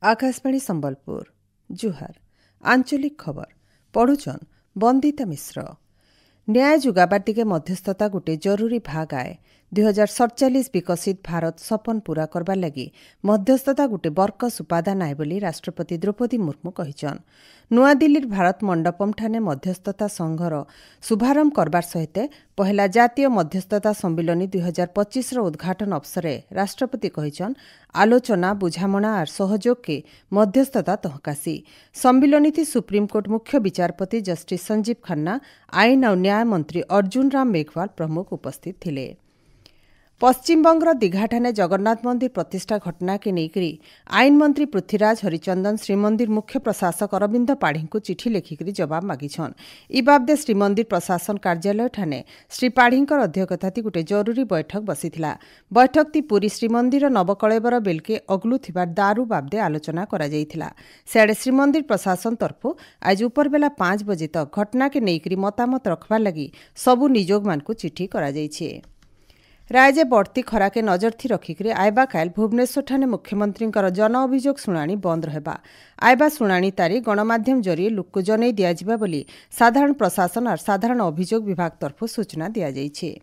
आकाशवाणी संबलपुर जुहार आंचलिक खबर पढ़ुचन बंदिता मिश्र। न्याय जुगाबार दिगे मध्यस्थता गोटे जरूरी भाग आए 2047 विकसित भारत सपन पूरा करबार लगी मध्यस्थता गोटे बर्कस उपादान आए बोली राष्ट्रपति द्रौपदी मुर्मू कहिछन। नुआदिल्लीर भारत मंडपम ठाने मध्यस्थता संघर शुभारंभ करबार सहित पहला जातीय मध्यस्थता सम्मिलनी 2025 उद्घाटन अवसरे राष्ट्रपति कहिछन आलोचना बुझामणा और सहयोग के मध्यस्थता तहकासी। सम्मिलनी थी सुप्रीमकोर्ट मुख्य विचारपति जस्टिस संजीव खन्ना, आईन और न्याय मंत्री अर्जुन राम मेघवाल प्रमुख उपस्थित थिले। पश्चिमबंगर दीघाठाने जगन्नाथ मंदिर प्रतिष्ठा घटना के नेकरी आईन मंत्री पृथ्वीराज हरिचंदन श्रीमंदिर मुख्य प्रशासक अरविंद पाढ़ी को चिठी लेखिक जवाब मागिछन। इ बाबदे श्रीमंदिर प्रशासन कार्यालय ठाने श्री पाढ़ींकर अध्यक्षताती गोटे जरूरी बैठक बसिथिला। बैठक ती पुरी श्रीमंदिर नवकलेबर बेलके अगलुथिबार दारू बाबदे आलोचना करा जायथिला। सियाड़े श्रीमंदिर प्रशासन तरफु आज उपरबेला 5 बजे तक घटना के नेकरी मतामत रखबार लगी सबु निजोग मानकु चिठी करा जायछे। राज्य बढ़ती खरा के नजर थी रखिक आयबा काल भुवनेश्वर ठाने मुख्यमंत्री जन अभियोग शुणाणी बंद रहबा। आयबा शुणाणी तारीख गणमाध्यम जरिए लोक जनै दियाजिबा बोली साधारण प्रशासन और साधारण अभियोग विभाग तरफु सूचना दिया जायछे।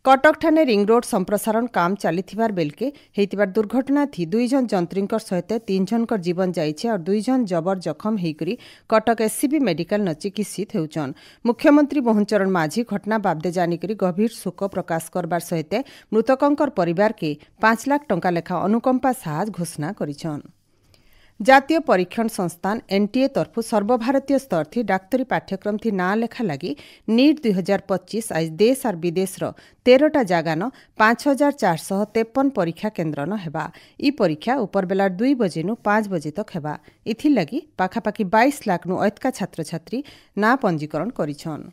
कटक ठाने रिंग रोड संप्रसारण काम चलीथिबार बेलके हेतिबार दुर्घटना थी 2 जन जंत्रींकर सहित 3 जनकर जीवन जाइछे और 2 जन जबर जखम हेकरी कटक एससीबी मेडिकल न चिकित्सित हेउछन। मुख्यमंत्री मोहनचरण माझी घटना बाबदे जानिकरी गभीर शोक प्रकाश करबार सहित मृतकंकर परिवार के 5 लाख टंका लेखा अनुकंपा साहाय्य घोषणा करिछन। जातीय परीक्षण संस्थान एनटीए तरफु सर्वभारतीय स्तर थी डाक्तरी पाठ्यक्रम थी ना लेखा लगी नीट 2025 आज देश और विदेश 13टा जागान 5453 परीक्षा केन्द्र न हेबा। इ परीक्षा उपरबेला 2 बजे 5 बजे तक हेबा। इथि लगी पाखापाखि 22 लाख अतका छात्र छात्री ना पंजीकरण करिछन।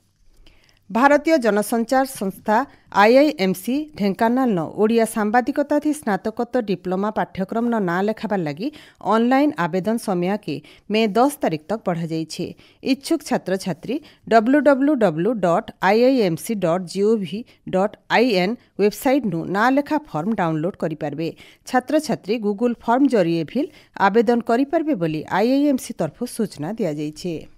भारतीय जनसंचार संस्था आईआईएमसी ढेंकानाल न ओडिया सांबादिकता थी स्नातकोत्तर डिप्लोमा पाठ्यक्रम न ना लेखाबार लगी ऑनलाइन आवेदन समय के मे 10 तारीख तक बढ़ा जाइछे। इच्छुक छात्र छात्री www.iimc.gov.in वेबसाइट नु ना लेखा फॉर्म डाउनलोड करि पारबे। छात्र छात्री गूगल फॉर्म जरिए भी आवेदन करि पारबे बोली आईआईएमसी तरफु सूचना दिया जाइछे।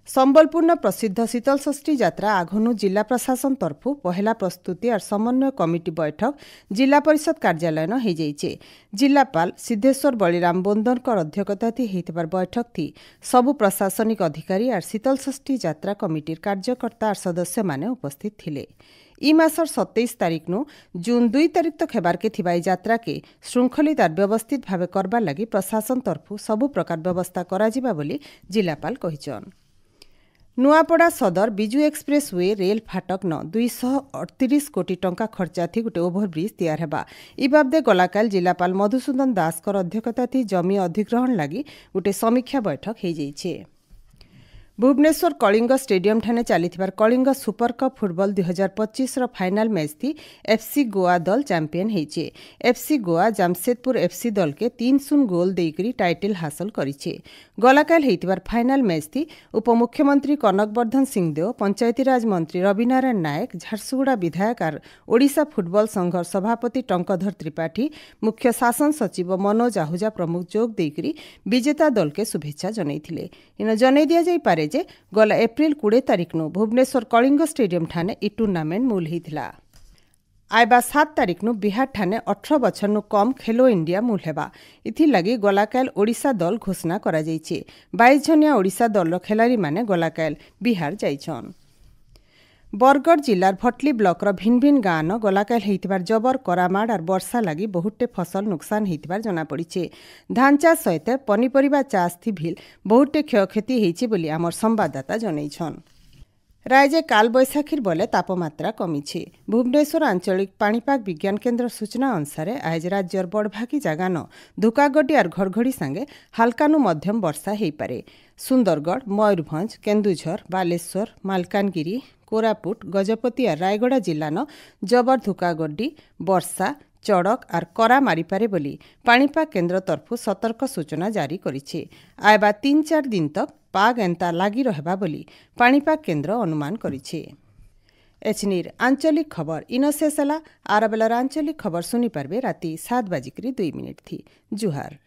संबलपुर प्रसिद्ध शीतलषष्ठी यात्रा आघनु जिला प्रशासन तरफु पहला प्रस्तुति और समन्वय कमिटी बैठक जिला परिषद कार्यालय न हेजाइछे। जिलापाल सिद्धेश्वर बलिराम बोंदनकर अध्यक्षताथी हेतिबार बैठक थी सबु प्रशासनिक अधिकारी और शीतलषष्ठी यात्रा कमिटीर कार्यकर्ता और सदस्य माने उपस्थित थिले। इ मासर 27 तारीख नु जून 2 तारीख तक हेबार के थिबा यात्रा के श्रृंखलित और व्यवस्थित भावे करबार लगी प्रशासन तरफु सबु प्रकार व्यवस्था कराजिबा बोली जिलापाल कहिछन। नुआपड़ा सदर बिजु एक्सप्रेस वे रेल फाटक न 238 कोटी टंका खर्चा थी गोटे ओभरब्रिज तैयार हेबा। इ बाबदे गलाकाल जिलापाल मधुसूदन दासकर अध्यक्षता थी जमी अधिग्रहण लगी गोटे समीक्षा बैठक हो जाइछे। भुवनेश्वर कलिंग स्टेडियम ठाने चलीथिबार Kalinga super cup football 2025 final match थी एफसी गोवा दल चैंपियन हेचे। एफसी गोवा जामशेदपुर एफसी दल के 3-0 गोल देकरी टाइटल हासिल करिछे। गलाकाल हेतिबार फाइनाल मैच थी उपमुख्यमंत्री कनकवर्धन सिंहदेव, पंचायतीराज मंत्री रविनारायण नायक, झारसुगुड़ा विधायक और ओडिशा फुटबॉल संघर सभापति टंकधर त्रिपाठी, मुख्य शासन सचिव मनोज आहूजा प्रमुख जोग देकरी विजेता दल के शुभेच्छा जनैथिले। इन जनै दिया जाई पारे जे गला एप्रिल 20 तारीख नु भुवनेश्वर कलिंग स्टेडियम ठाने इ टूर्नामेंट मूल होता। आयबा 7 तारीख नु बिहार ठाने 18 बछर नु कम खेलो इंडिया मूल हेबा। इथि लगी गलाकाल ओडिशा दल घोषणा करा जाइछे। 22 जनिया ओडिशा दल खेलाड़ी माने गलाकाल बिहार जाइछन। बरगढ़ जिलार भटली ब्लॉकर भिन्न भिन्न गाँ न गलाकाल हेतिबार जबर करामाड़ और वर्षा लगी बहुटे फसल नुकसान हेतिबार जना पड़िछे। धान चाष सहित पनीपरिबा चाष थी भिल बहुटे क्षयक्षति हेछि बोली आमर संवाददाता जनैछन। राज्य काल बैशाखीर बले तापमात्रा कमिछे। भुवनेश्वर आंचलिक पाणीपाग विज्ञान केन्द्र सूचना अनुसार आज राज्यर बड़भागी जगह न धुकागडी और घड़घड़ी संगे हालका नु मध्यम वर्षा हेपारे। सुंदरगढ़, मयूरभंज, केन्दुझर, बालेश्वर, मालकानगिरी, कोरापुट, गजपति और रायगड़ा जिला न जबर धुकागडी वर्षा चड़क और करा मारिपारे बोली पाणीपाग केन्द्र तरफु सतर्क सूचना जारी करिछे। आयबा 3-4 दिन तक पाग एंता लागी रहबा बोली पाणीपाग केन्द्र अनुमान करिछे। एचनीर आंचलिक खबर इन शेष होला। आर बेलार आंचलिक खबर सुनी पारबे राति 7:02 थी। जुहार।